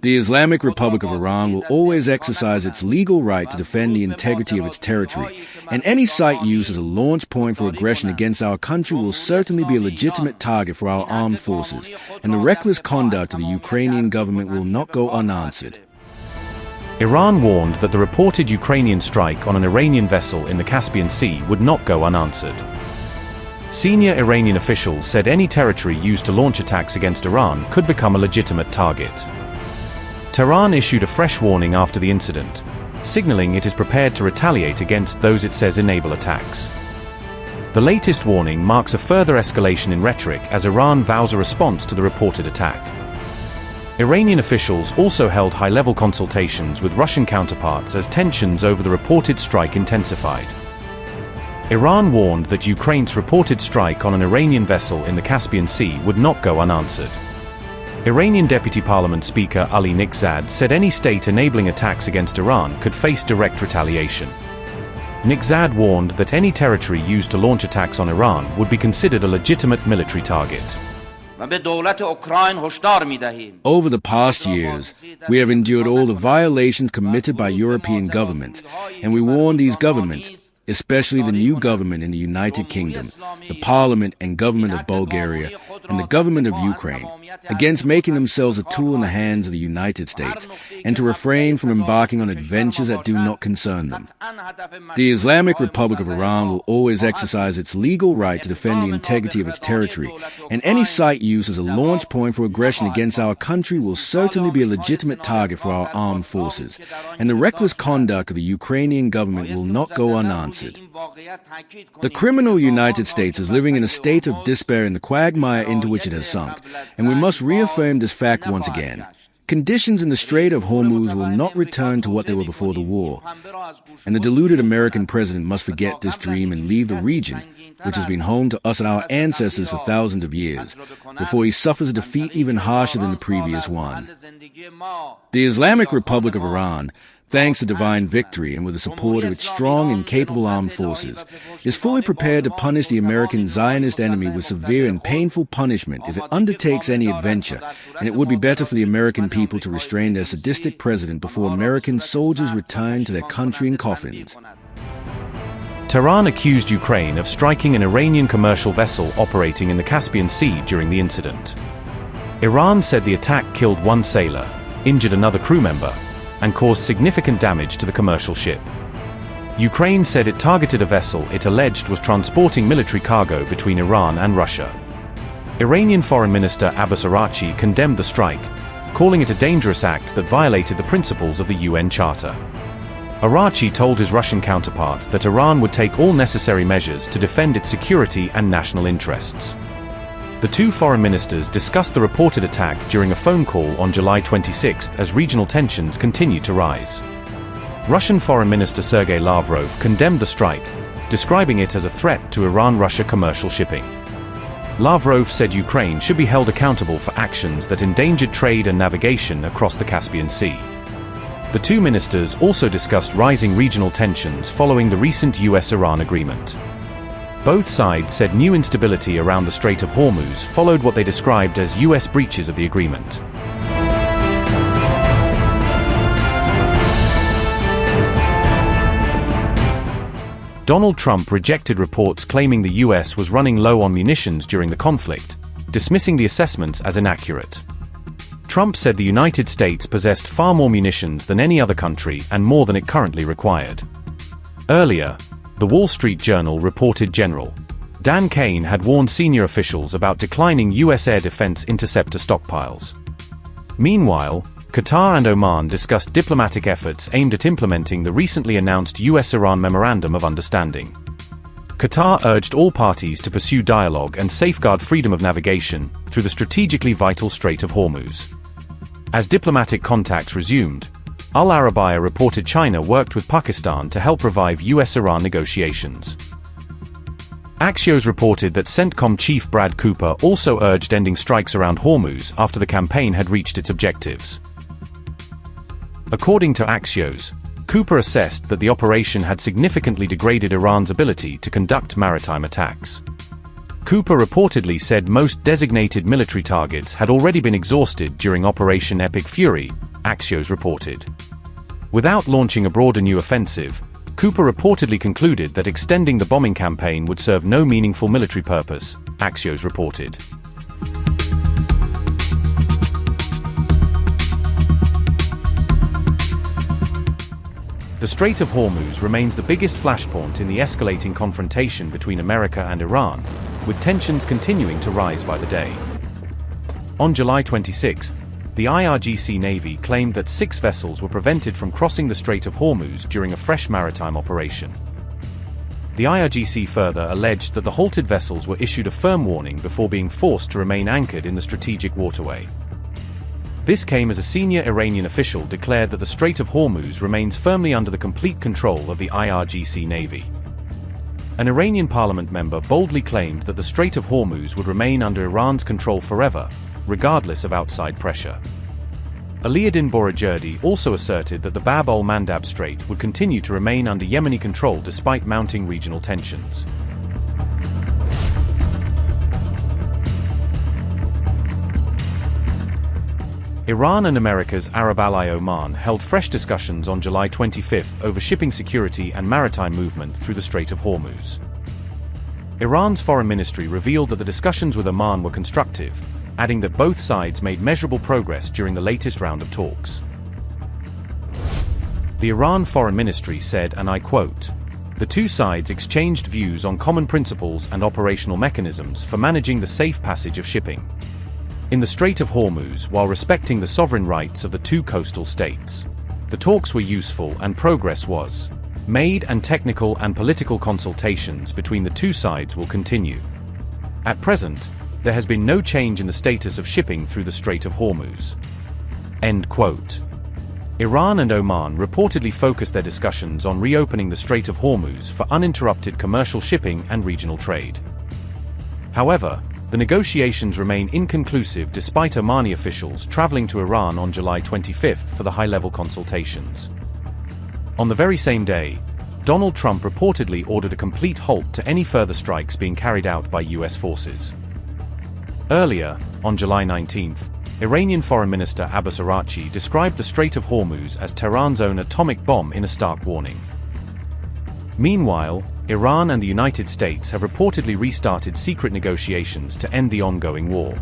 The Islamic Republic of Iran will always exercise its legal right to defend the integrity of its territory, and any site used as a launch point for aggression against our country will certainly be a legitimate target for our armed forces, and the reckless conduct of the Ukrainian government will not go unanswered. Iran warned that the reported Ukrainian strike on an Iranian vessel in the Caspian Sea would not go unanswered. Senior Iranian officials said any territory used to launch attacks against Iran could become a legitimate target. Tehran issued a fresh warning after the incident, signaling it is prepared to retaliate against those it says enable attacks. The latest warning marks a further escalation in rhetoric as Iran vows a response to the reported attack. Iranian officials also held high-level consultations with Russian counterparts as tensions over the reported strike intensified. Iran warned that Ukraine's reported strike on an Iranian vessel in the Caspian Sea would not go unanswered. Iranian Deputy Parliament Speaker Ali Nikzad said any state enabling attacks against Iran could face direct retaliation. Nikzad warned that any territory used to launch attacks on Iran would be considered a legitimate military target. Over the past years, we have endured all the violations committed by European governments, and we warn these governments, especially the new government in the United Kingdom, the Parliament and government of Bulgaria, and the government of Ukraine, against making themselves a tool in the hands of the United States, and to refrain from embarking on adventures that do not concern them. The Islamic Republic of Iran will always exercise its legal right to defend the integrity of its territory, and any site used as a launch point for aggression against our country will certainly be a legitimate target for our armed forces, and the reckless conduct of the Ukrainian government will not go unanswered. The criminal United States is living in a state of despair in the quagmire into which it has sunk, and we must reaffirm this fact once again. Conditions in the Strait of Hormuz will not return to what they were before the war, and the deluded American president must forget this dream and leave the region, which has been home to us and our ancestors for thousands of years, before he suffers a defeat even harsher than the previous one. The Islamic Republic of Iran, thanks to divine victory and with the support of its strong and capable armed forces, is fully prepared to punish the American Zionist enemy with severe and painful punishment if it undertakes any adventure, and it would be better for the American people to restrain their sadistic president before American soldiers return to their country in coffins. Tehran accused Ukraine of striking an Iranian commercial vessel operating in the Caspian Sea during the incident. Iran said the attack killed one sailor, injured another crew member, and caused significant damage to the commercial ship. Ukraine said it targeted a vessel it alleged was transporting military cargo between Iran and Russia. Iranian Foreign Minister Abbas Araghchi condemned the strike, calling it a dangerous act that violated the principles of the UN Charter. Araghchi told his Russian counterpart that Iran would take all necessary measures to defend its security and national interests. The two foreign ministers discussed the reported attack during a phone call on July 26 as regional tensions continued to rise. Russian Foreign Minister Sergei Lavrov condemned the strike, describing it as a threat to Iran-Russia commercial shipping. Lavrov said Ukraine should be held accountable for actions that endangered trade and navigation across the Caspian Sea. The two ministers also discussed rising regional tensions following the recent US-Iran agreement. Both sides said new instability around the Strait of Hormuz followed what they described as US breaches of the agreement. Donald Trump rejected reports claiming the US was running low on munitions during the conflict, dismissing the assessments as inaccurate. Trump said the United States possessed far more munitions than any other country and more than it currently required. Earlier, The Wall Street Journal reported General Dan Kane had warned senior officials about declining U.S. air defense interceptor stockpiles. Meanwhile, Qatar and Oman discussed diplomatic efforts aimed at implementing the recently announced U.S.-Iran Memorandum of Understanding. Qatar urged all parties to pursue dialogue and safeguard freedom of navigation through the strategically vital Strait of Hormuz. As diplomatic contacts resumed, Al Arabiya reported China worked with Pakistan to help revive US-Iran negotiations. Axios reported that CENTCOM chief Brad Cooper also urged ending strikes around Hormuz after the campaign had reached its objectives. According to Axios, Cooper assessed that the operation had significantly degraded Iran's ability to conduct maritime attacks. Cooper reportedly said most designated military targets had already been exhausted during Operation Epic Fury, Axios reported. Without launching a broader new offensive, Cooper reportedly concluded that extending the bombing campaign would serve no meaningful military purpose, Axios reported. The Strait of Hormuz remains the biggest flashpoint in the escalating confrontation between America and Iran, with tensions continuing to rise by the day. On July 26, the IRGC Navy claimed that 6 vessels were prevented from crossing the Strait of Hormuz during a fresh maritime operation. The IRGC further alleged that the halted vessels were issued a firm warning before being forced to remain anchored in the strategic waterway. This came as a senior Iranian official declared that the Strait of Hormuz remains firmly under the complete control of the IRGC Navy. An Iranian parliament member boldly claimed that the Strait of Hormuz would remain under Iran's control forever, regardless of outside pressure. Aliaddin Borajerdi also asserted that the Bab al-Mandab Strait would continue to remain under Yemeni control despite mounting regional tensions. Iran and America's Arab ally Oman held fresh discussions on July 25 over shipping security and maritime movement through the Strait of Hormuz. Iran's foreign ministry revealed that the discussions with Oman were constructive, adding that both sides made measurable progress during the latest round of talks. The Iran foreign ministry said, and I quote, "The two sides exchanged views on common principles and operational mechanisms for managing the safe passage of shipping in the Strait of Hormuz while respecting the sovereign rights of the two coastal states. The talks were useful and progress was made, and technical and political consultations between the two sides will continue. At present, there has been no change in the status of shipping through the Strait of Hormuz." End quote. Iran and Oman reportedly focused their discussions on reopening the Strait of Hormuz for uninterrupted commercial shipping and regional trade. However, the negotiations remain inconclusive despite Omani officials traveling to Iran on July 25 for the high-level consultations. On the very same day, Donald Trump reportedly ordered a complete halt to any further strikes being carried out by US forces. Earlier, on July 19, Iranian Foreign Minister Abbas Araghchi described the Strait of Hormuz as Tehran's own atomic bomb in a stark warning. Meanwhile, Iran and the United States have reportedly restarted secret negotiations to end the ongoing war.